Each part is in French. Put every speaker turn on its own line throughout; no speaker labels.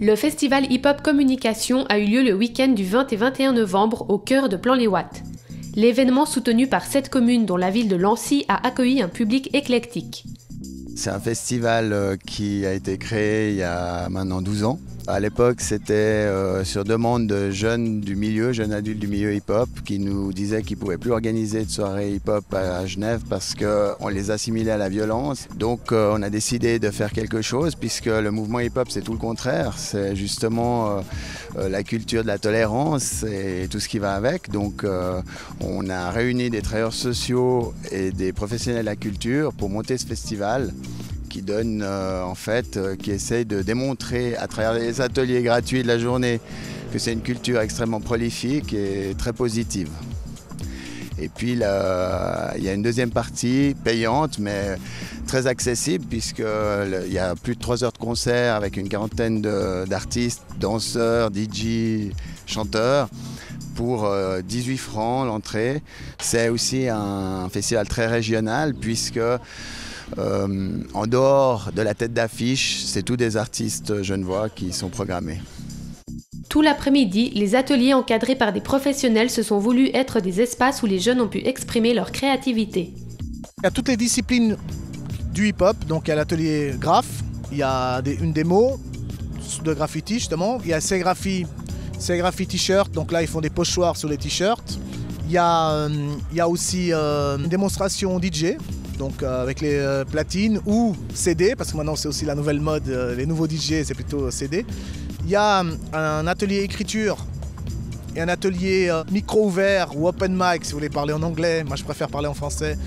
Le festival hip-hop communication a eu lieu le week-end du 20 et 21 novembre au cœur de Plan-les-Ouates. L'événement, soutenu par 7 communes dont la ville de Lancy, a accueilli un public éclectique.
C'est un festival qui a été créé il y a maintenant 12 ans. À l'époque, c'était sur demande de jeunes adultes du milieu hip-hop qui nous disaient qu'ils ne pouvaient plus organiser de soirées hip-hop à Genève parce qu'on les assimilait à la violence. Donc on a décidé de faire quelque chose puisque le mouvement hip-hop, c'est tout le contraire. C'est justement la culture de la tolérance et tout ce qui va avec. Donc on a réuni des travailleurs sociaux et des professionnels de la culture pour monter ce festival qui donne qui essaye de démontrer à travers les ateliers gratuits de la journée que c'est une culture extrêmement prolifique et très positive. Et puis il y a une deuxième partie payante mais très accessible puisqu'il y a plus de 3 heures de concert avec une quarantaine d'artistes, danseurs, DJ, chanteurs pour 18 francs l'entrée. C'est aussi un festival très régional puisque en dehors de la tête d'affiche, c'est tous des artistes genevois qui sont programmés.
Tout l'après-midi, les ateliers encadrés par des professionnels se sont voulus être des espaces où les jeunes ont pu exprimer leur créativité.
Il y a toutes les disciplines du hip-hop, donc il y a l'atelier graph, il y a une démo de graffiti justement, il y a sérigraphie t-shirt, donc là ils font des pochoirs sur les t-shirts. Il y a aussi une démonstration DJ. Donc avec les platines ou CD, parce que maintenant c'est aussi la nouvelle mode, les nouveaux DJ c'est plutôt CD. Il y a un atelier écriture et un atelier micro ouvert ou open mic si vous voulez parler en anglais, moi je préfère parler en français.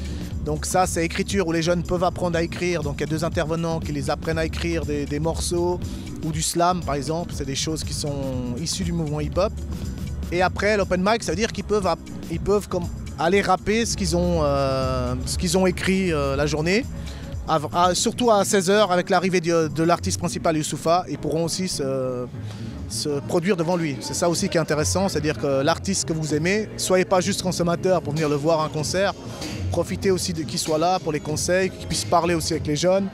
Donc ça c'est écriture où les jeunes peuvent apprendre à écrire, donc il y a 2 intervenants qui les apprennent à écrire des morceaux ou du slam par exemple, c'est des choses qui sont issues du mouvement hip-hop. Et après l'open mic ça veut dire qu'ils peuvent aller rapper ce qu'ils ont écrit la journée, surtout à 16h avec l'arrivée de l'artiste principal Youssoupha, ils pourront aussi se produire devant lui. C'est ça aussi qui est intéressant, c'est-à-dire que l'artiste que vous aimez, soyez pas juste consommateur pour venir le voir à un concert, profitez aussi qu'il soit là pour les conseils, qu'il puisse parler aussi avec les jeunes,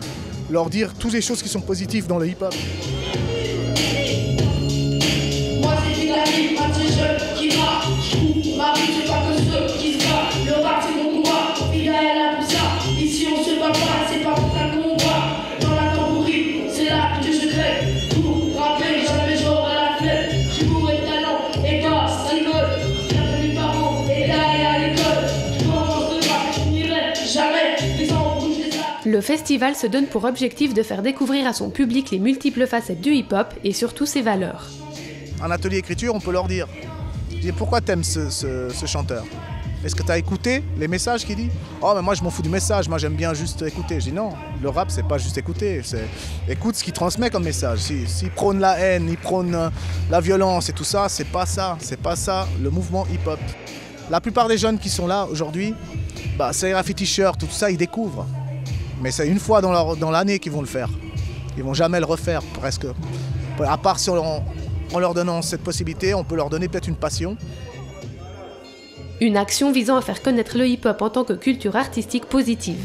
leur dire toutes les choses qui sont positives dans le hip-hop.
Moi c'est une amie, un petit jeune qui va, ma vie c'est pas que ceux qui se battent, le rap c'est mon combat, il a là pour ça, ici on se bat pas, c'est pas pour ta combat, dans la tambourie, c'est là que je crée, pour rapper, jamais j'aurai la flemme, j'ai bourré de talent, et gars, ça rigole, j'ai mes parents, et là et à l'école, je commence de rap, je n'irai jamais, les gens bougent les arts.
Le festival se donne pour objectif de faire découvrir à son public les multiples facettes du hip-hop et surtout ses valeurs.
En atelier écriture, on peut leur dire pourquoi t'aimes ce chanteur? Est-ce que tu as écouté les messages qu'il dit? Oh mais moi je m'en fous du message, moi j'aime bien juste écouter. Je dis non, le rap c'est pas juste écouter, écoute ce qu'il transmet comme message. S'il prône la haine, il prône la violence et tout ça, c'est pas ça le mouvement hip-hop. La plupart des jeunes qui sont là aujourd'hui, sérigraphie t-shirt, tout ça, ils découvrent. Mais c'est une fois dans l'année qu'ils vont le faire. Ils vont jamais le refaire presque. À part en leur donnant cette possibilité, on peut leur donner peut-être une passion.
Une action visant à faire connaître le hip-hop en tant que culture artistique positive.